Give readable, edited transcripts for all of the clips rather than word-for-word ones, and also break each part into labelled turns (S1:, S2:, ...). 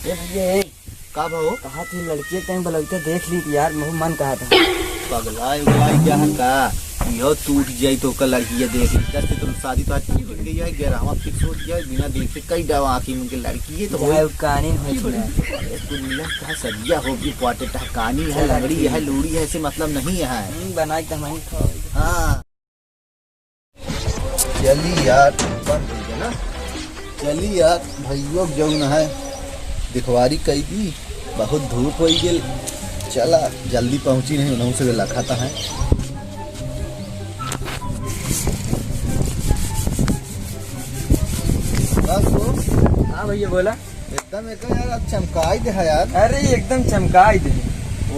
S1: ये
S2: का भाव
S1: कहा थी लड़की कहीं बलौते देख ली थी यार, मुँह मन कहा था।
S2: पगलाई उगलाई क्या है का यो टूट जाई तो का लड़की देख जैसे तुम शादी तो आज टूट गई है, 11वां फिक्स हो गया बिना देखे कई दवा आखी में लड़की है तो
S1: जाए कानी हो छुड़ा
S2: कुल मिला क्या सदिया होगी पाटे टहकानी है, लंगड़ी है, लूड़ी है, ऐसे मतलब नहीं है।
S1: बनाई तो हमारी
S2: हाँ चली यार बंद हो गया ना, चली यार भैया जौन है दिखवारी कई दी, बहुत धूप हो गई, चला जल्दी पहुंची नहीं उन्होंने से लखाता है।
S1: हाँ भैया बोला
S2: एकदम एक यार चमकाई दे है यार।
S1: अरे एकदम चमकाई दे,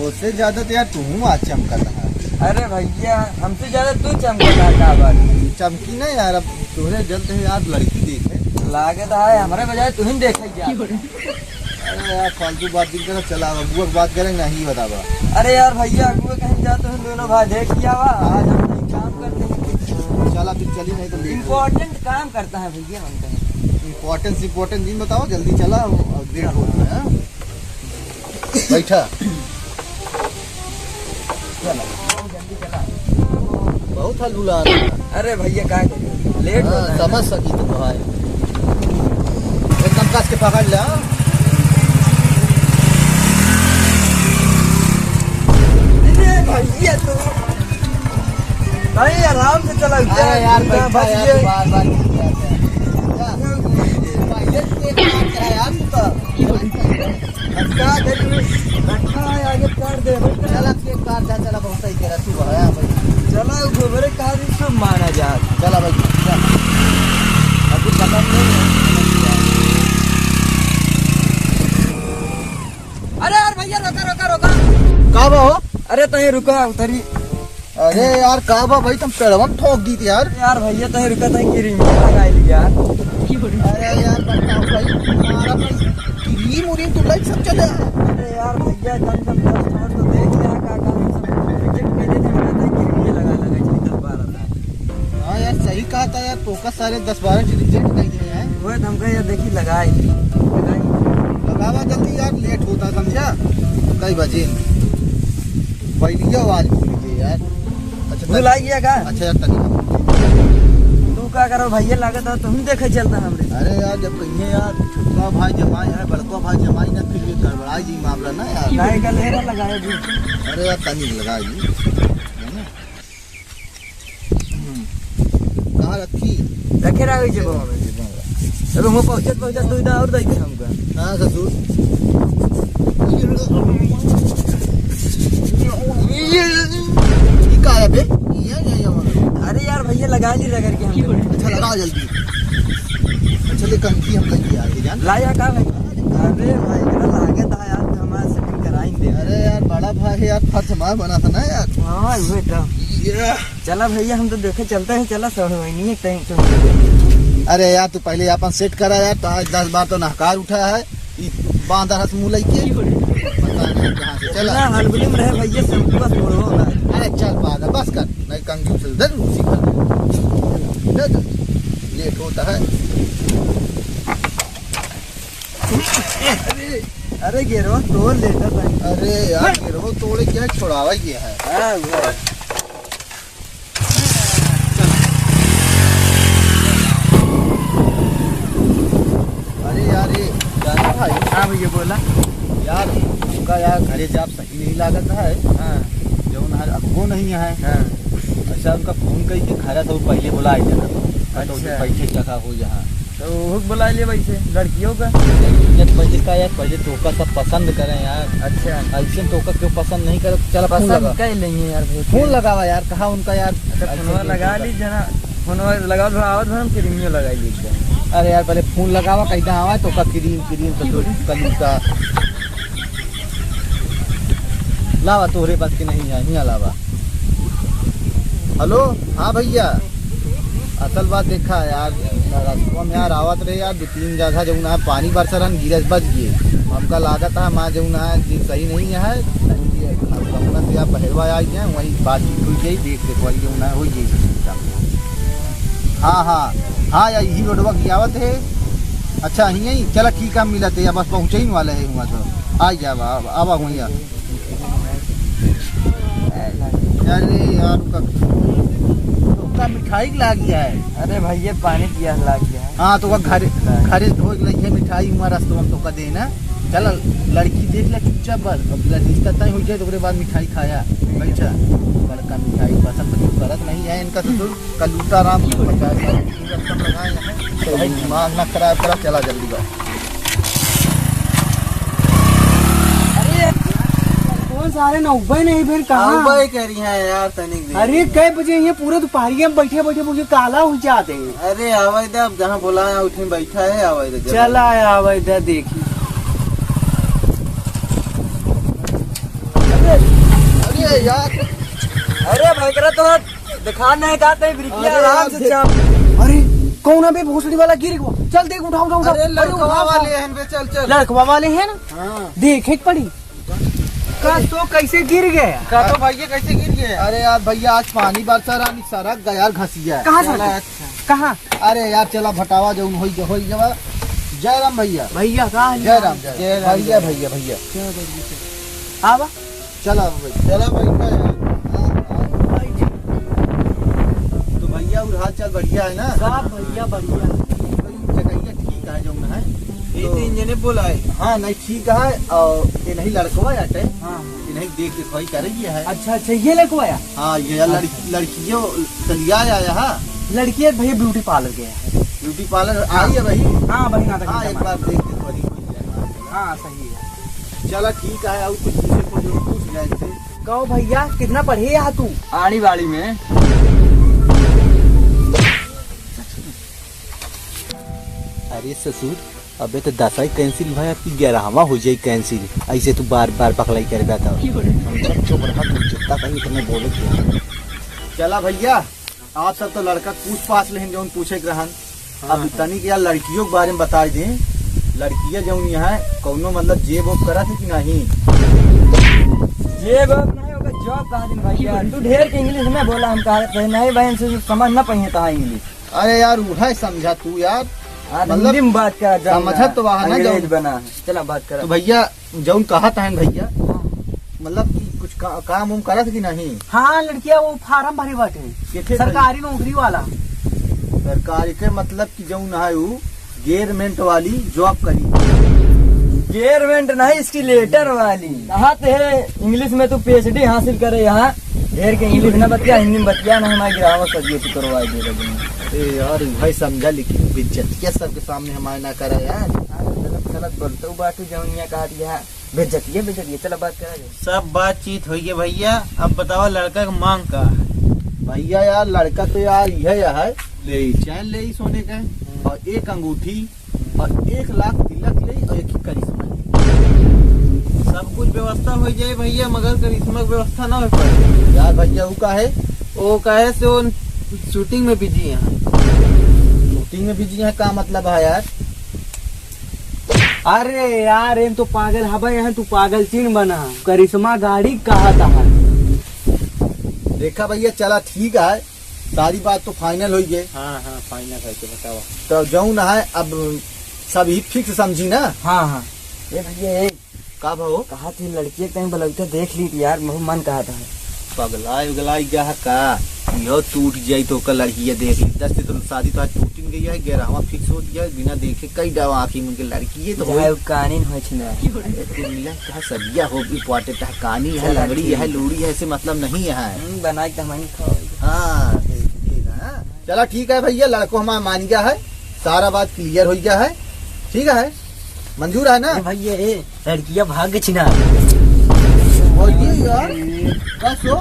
S2: उससे ज्यादा तो यार तू आज चमकता है।
S1: अरे भैया हमसे ज्यादा तू चमकता है, क्या बात
S2: चमकी ना यार, अब तुहरे जल्द है यार लड़की देखे
S1: लागत है हमारे बजाय तुम देखे क्या।
S2: अरे यार फालतू बात दिन कर, चला अबुआ की बात करेंगे नहीं बतावा।
S1: अरे यार भैया अगुआ कहीं जाते हैं दोनों भाई देख किया हुआ, आज हम कहीं काम करते हैं,
S2: चला फिर चली नहीं तो
S1: इम्पोर्टेंट काम करता है भैया हम कहीं।
S2: इम्पोर्टेंट दिन बताओ जल्दी चला देर हो रहा है। बैठा
S1: जल्दी चला,
S2: बहुत हल बुला रहा है।
S1: अरे भैया क्या करें लेट हो रहा है।
S2: समझ सकी तो भाई एकदम कस के पकड़ ले।
S1: भैया तो भाई आराम से चला
S2: यार
S1: बार आगे कर दे
S2: चला चला बहुत ही तेरा तू है
S1: चला गोबरे कहा सब माना जा।
S2: चला भाई
S1: अभी पता नहीं। अरे यार भैया रोका रोका रोका
S2: का हो।
S1: अरे तही रुका उतरी।
S2: अरे यार का भाई तुम पेड़वा ठोक दी थी यार।
S1: यार भैया तही रुका तही क्रीम लगाई ली यार।
S2: अरे यार बताओ भाई हमारा भाई क्रीम उरीम तो लाइट सब चले।
S1: अरे यार भैया कम से कम 10 मिनट तो देख लिया का सब रिजेक्ट कर देते मैंने तही क्रीम लगा चली 10-12 था।
S2: हाँ यार सही कहा था यार, तो का सारे 10-12 रिजेक्ट कर दिए हैं।
S1: वो हमको यार देखी लगाई
S2: लगावा जल्दी यार, लेट होता समझा। कई बजे पहली आवाज बोलिए यार। अच्छा
S1: बुलाइए का।
S2: अच्छा यार तनी
S1: तू क्या करो भैया लागत है तुम देखे चलता हमरे।
S2: अरे यार जब कहिए यार छोटा भाई जमाई है बड़का भाई जमाई ना, फिर ये गड़बड़ाई जी मामला ना यार।
S1: काहे का लेरा लगाए जी।
S2: अरे यार तनी लगा जी कहाँ रखी
S1: रखे रह गई जब हमें अबे हम पहुंचत तू इधर और देखे हमको।
S2: हाँ ससुर ये का है बे ये
S1: अरे यार भैया लगा ली रगड़ के हमको।
S2: अच्छा लगाओ जल्दी। अच्छा ले कंकी हम लगी आगे जान
S1: लाया का भाई। अरे भाई मेरा लागत है यार हमारा सेटिंग कराई दे।
S2: अरे यार बड़ा भाई यार फर्ज हमारा बना था ना यार।
S1: हां वो तो चला भैया हम तो देखे चलते हैं। चला सब नहीं है कहीं।
S2: अरे यार तू पहले अपन सेट करा यार, तो आज 10 बार तो नहकार उठा है बांधा हाथ मुँह लेके पता नहीं कहाँ से चला।
S1: ना हलबुली में रहे भैया सब बस छोड़ो ना।
S2: अरे चल पागल बस कर नहीं कंगी से दर उसी कर लेट होता है।
S1: अरे गिरो तोड़ लेता भाई।
S2: अरे यार गिरो तोड़े क्या छोड़ावा ये है।
S1: हां वो
S2: अरे यार ये जाना भाई।
S1: हां भैया बोला
S2: यार उनका यार घरे जाप सही नहीं लागत है।
S1: हां
S2: जो वो नहीं है।
S1: हां
S2: अच्छा उनका फोन कही के घर तो पहले बुला आई जाना तो
S1: अच्छा।
S2: पैसे टका हो जहाँ
S1: तो हुक बुला लिए वैसे लड़कियों का।
S2: पहले का यार पहले टोका सब पसंद करें यार।
S1: अच्छा
S2: ऐसे टोका क्यों पसंद नहीं करे। चल फोन लगा
S1: पसंद कर लेंगे यार
S2: फोन लगावा यार कहा उनका यार।
S1: अच्छा फोनवा लगा ली जना फोनवा लगाओ थोड़ा आवाज भरम क्रीमियो लगाई ली एकदम।
S2: अरे यार पहले फोन लगावा कैसा आवा तो का क्रीम तो कली का लावा तोरे बात की नहीं है यहाँ लावा। हेलो हाँ भैया असल बात देखा यार रास्ता में यार आवत रहे यार 2-3 जगह जो ना पानी बरसा रहा गिरस बच गए हमका लागत है माँ जो ना सही नहीं है कमरा से आप बहरवा आई हैं वही बातचीत हुई गई देख देख वही जो ना हो गई। हाँ हाँ हाँ यार यही रोडवा की आवत है अच्छा यही चला ठीक है मिला थे बस पहुँचे ही वाले है वहाँ तो आ गया अब वहीं अरे यार का मिठाई ला गया है।
S1: अरे भैया पानी पिया ला गया है।
S2: हाँ तो वह घर घरे धो है मिठाई हुआ रास्ते में तो का देना चल लड़की देख ले चुपचाप बस रिश्ता तय हो जाए तो बाद मिठाई खाया बैठा बड़का मिठाई पसंद तो करत नहीं है इनका तो कलूटा राम लगाए हैं दिमाग ना खराब करा चला जल्दी बा।
S3: सारे नौबे नहीं फिर कहाँ
S1: कह रही है यार तनिक।
S3: अरे कई बजे ये पूरे दोपहरिया में बैठे बैठे मुझे काला हो जाते हैं।
S1: अरे आवाज अब जहाँ बुलाया उठे बैठा है आवाज
S3: चला आवाज देखी।
S2: अरे यार
S1: अरे भैया तो दिखा नहीं जाते आराम से
S3: अरे कौन अबे भोसड़ी वाला गिर गया। चल देख उठाओ उठाओ।
S1: अरे लड़कवा वाले हैं चल चल
S3: लड़कवा वाले हैं ना
S1: हाँ।
S3: देखे पड़ी का तो कैसे गिर गया।
S1: का तो भैया कैसे गिर गया।
S2: अरे यार भैया आज पानी बरसा रहा सारा गयार घसिया है।
S3: कहाँ से कहाँ।
S2: अरे यार चला भटावा जो हो गया जय राम भैया
S3: भैया कहाँ
S2: जय राम भैया भैया भैया
S3: आवा
S2: चला चला भैया तो भैया और हाल चाल बढ़िया है ना
S3: सब भैया बढ़िया।
S2: जगह ठीक है जो है
S1: ये तो इंजने बोला है।
S2: हाँ नहीं ठीक है और ये नहीं लड़कवा आटे
S3: हाँ
S2: ये नहीं देख के खोई कर रही है।
S3: अच्छा अच्छा ये लड़कवाया।
S2: हाँ ये लड़कियों कलिया आया है
S3: लड़की है भैया ब्यूटी पार्लर गया है।
S2: ब्यूटी पार्लर आई है भाई।
S3: हाँ भाई ना
S2: हाँ एक बार देख के खोई जाए।
S3: हाँ सही है।
S2: चला ठीक है और कुछ पूछ रहे थे
S3: कहो भैया कितना पढ़े यहाँ तू।
S1: आड़ी बाड़ी में
S2: अरे ससुर अबे तो 10 कैंसिल भाई आपकी 11वां हो जाए कैंसिल ऐसे तू बार बार पकड़ाई करेगा था चुप रहा तुम जितना कहीं इतने बोले थे। चला भैया आप सब तो लड़का पूछ पास लेंगे जो पूछे ग्रहण अब तनी के यार लड़कियों के बारे में बता दें लड़कियां जो यहाँ कौनो मतलब जेब वोब करा थे कि नहीं।
S1: ये बात नहीं होगा जॉब कहा दिन भैया तू ढेर के इंग्लिश में बोला हम कहा नहीं बहन से समझ ना पाए था इंग्लिश।
S2: अरे यार उड़ा समझा तू यार
S1: मतलब में बात कर
S2: समझा तो वहाँ ना
S1: अंग्रेज बना चला बात कर।
S2: तो भैया जौन कहा था भैया मतलब कि कुछ काम उम करा था कि नहीं।
S3: हाँ लड़किया वो फार्म भरे बाटे सरकारी नौकरी वाला।
S2: सरकारी के मतलब कि जौन है वो गवर्नमेंट वाली जॉब करी।
S1: गवर्नमेंट नहीं इसकी लेटर वाली कहा है इंग्लिश में तू पीएचडी हासिल करे यहाँ ढेर के इंग्लिश न बतिया हिंदी में बतिया ना हमारे ग्रामर सब्जेक्ट करवा दे
S2: यार भाई समझा लेकिन बेइज्जतिया सबके सामने हमारे ना करा यार
S1: गलत बोलते हो बात जौनिया कहा दिया बेइज्जतिया बेइज्जतिया चला बात करा
S4: सब बातचीत हुई है भैया। अब बताओ लड़का का मांग का।
S2: भैया यार लड़का तो यार यह है ले चैन ले सोने का और एक अंगूठी और 1 लाख तिलक ले और 1 करिश्मा
S4: सब कुछ व्यवस्था हो जाए भैया मगर करिश्मा व्यवस्था ना हो पाए।
S2: यार भैया वो का है
S4: वो कहे से वो शूटिंग में बिजी है।
S2: शूटिंग में बिजी है का मतलब है यार।
S3: अरे यार एम तो पागल हवा यहाँ तू पागल चीन बना करिश्मा गाड़ी कहा था।
S2: देखा भैया चला ठीक है सारी बात तो फाइनल हो गई।
S4: हाँ हाँ फाइनल है बताओ।
S2: तो जौन है अब सभी फिक्स समझी ना।
S3: हाँ हाँ
S1: ये भैया ये
S2: का भाव
S1: कहा थी लड़की कहीं बलौते देख ली थी यार मन कहा था
S2: पगलाई उगलाई गया है का यो टूट जाई तो का लड़की देख ली 10 से तो शादी तो आज टूट गई है 11वां फिक्स हो गया बिना देखे कई डावा आखी में के लड़की है तो
S1: जाए कानीन होय छ ना
S2: तो मिला का सदिया हो भी पाटे ता कहानी है लंगड़ी है लूड़ी है ऐसे मतलब नहीं है
S1: बनाई तो हम खाओ।
S2: हां ठीक है चला ठीक है भैया लड़को हमारा मान गया है सारा बात क्लियर हो गया है ठीक है मंजूर है ना।
S1: भैया ये लड़कियां भाग छिना
S2: बोलिए यार कसो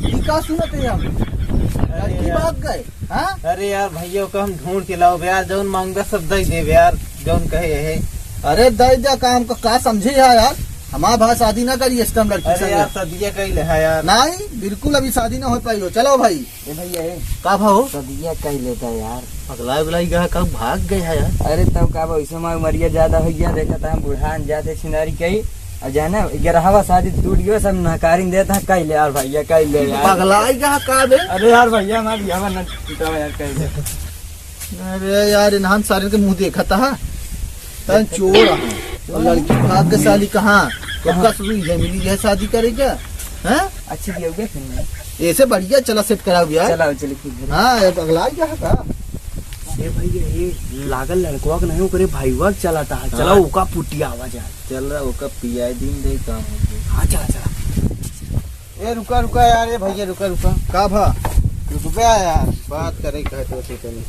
S2: ये का सुनत है हम लड़की भाग गए। हाँ
S4: अरे यार भैया को हम ढूंढ के लाओ यार जौन मांगा सब दे दे यार जौन कहे है।
S2: अरे दे दे काम का समझे यार हमारा भाई शादी ना करिए स्टम लड़की
S4: अरे यार सदिया कही है यार
S2: नहीं बिल्कुल अभी शादी ना हो पाई हो चलो भाई
S1: ये भैया ये
S2: का भाव
S1: सदिया कह लेता यार
S2: अगला उगलाई गया कब भाग गए है यार।
S1: अरे तब का वैसे में उमरिया ज्यादा हो गया देखा था हम बुढ़ान जाते छिनारी कही और जाना 11वां शादी टूट गयो सब नहकारिन देता है कह ले यार भैया कह ले यार
S2: पगलाई गया का बे।
S1: अरे यार भैया हमारी हवा न टूटा यार कह ले
S2: अरे यार इन्हान सारे के मुंह देखा था तन चोर हूँ तो लड़की भाग के शादी कहाँ कब शुरू है मिली है शादी करेगा हैं?
S1: अच्छी भी हो गया फिर मैं
S2: ऐसे बढ़िया चला सेट करा गया
S1: चलाओ चले फिर
S2: हाँ ये अगला क्या है का
S3: ए भैया ये लागल लड़कवा के नहीं ओकरे भाईवा के चलाता है चला ओका पुटिया आवाज है
S4: चल रहा होगा पिया दिन दे काम हो
S3: हाँ चला चला
S2: ए रुका रुका यार ये भैया रुका रुका का भा रुपया यार बात करे कहे तो से चले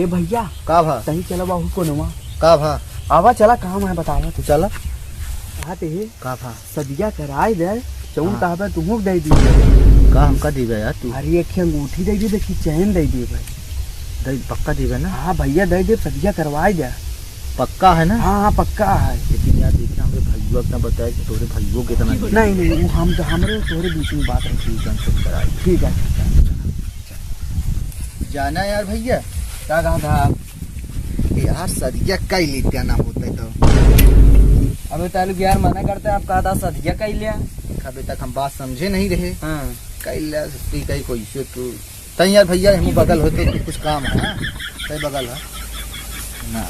S3: ए भैया
S2: का भा
S3: सही चला बाहू को नवा
S2: का भा
S3: आवा चला कहाँ मैं बतावा तू
S2: चला
S3: कहा ते
S2: का भा
S3: सदिया कराई दे चौन
S2: हाँ।
S3: कहा तुम दे दी
S2: का हमका दीबे यार तू
S3: अरे एक अंगूठी दे दी देखी चैन दे दी भाई
S2: दई पक्का दीबे ना
S3: हाँ भैया दे दे सदिया करवाई दे
S2: पक्का है ना
S3: हाँ हाँ पक्का है
S2: लेकिन यार देखिए हमरे भाइयों अपना बताया कि तोरे भाइयों कितना
S3: नहीं नहीं वो हम तो हमरे तोरे बीच में बात रखी
S2: कैंसिल कराई
S3: ठीक है
S2: जाना यार भैया
S3: क्या कहा था आप
S2: यार सदिया कई लेते ना होते तो
S1: अबे तालुक यार मना करते आप कहा था सदिया का ही लिया
S2: अभी तक हम बात समझे नहीं रहे
S1: हाँ
S2: कई ले सकती कई कोई से तू तई यार भैया हम बगल होते तो कुछ काम है ना कई बगल है ना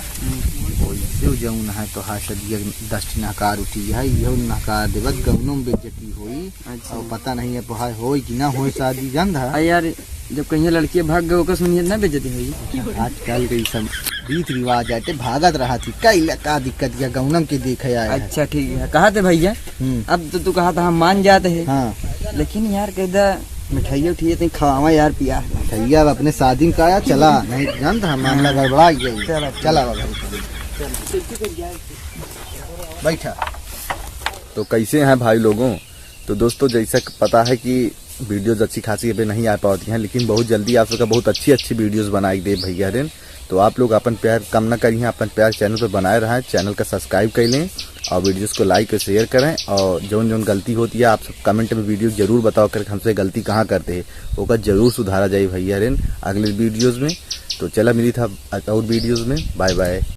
S2: कोई से जौन है तो हा सदिया दस्ती नकार उठी है यो नकार देवत गौनों में बेइज्जती होई
S1: अच्छा
S2: और पता नहीं है पहाड़ होई कि ना होई शादी जंद है
S1: यार जब कहीं लड़की भाग गए ओकर सुनिए ना बेइज्जती हुई
S2: आजकल के सब रीत रिवाज आते भागत रहा थी कई का दिक्कत या गौनम के देखे आया है।
S1: अच्छा ठीक है कहा थे भैया अब तो तू कहा था हम मान जाते हैं
S2: हाँ
S1: लेकिन यार कहदा मिठाई उठाई तो खवावा यार पिया
S2: भैया अब अपने शादी में कहा चला नहीं जानता हम मामला गड़बड़ा गया चला बैठा।
S5: तो कैसे हैं भाई लोगों। तो दोस्तों जैसा पता है कि वीडियोज अच्छी खासी अभी नहीं आ पाती हैं लेकिन बहुत जल्दी आप लोग का बहुत अच्छी वीडियोस बनाई दे भैया रेन। तो आप लोग अपन प्यार कम ना करिए अपन प्यार चैनल पर बनाए रहें चैनल का सब्सक्राइब कर लें और वीडियोस को लाइक और शेयर करें और जौन जौन गलती होती है आप सब कमेंट में वीडियो जरूर बताओ कर हमसे गलती कहाँ करते हैं वो जरूर सुधारा जाए भैया रेन अगले वीडियोज़ में। तो चला मिली था और वीडियोज़ में बाय बाय।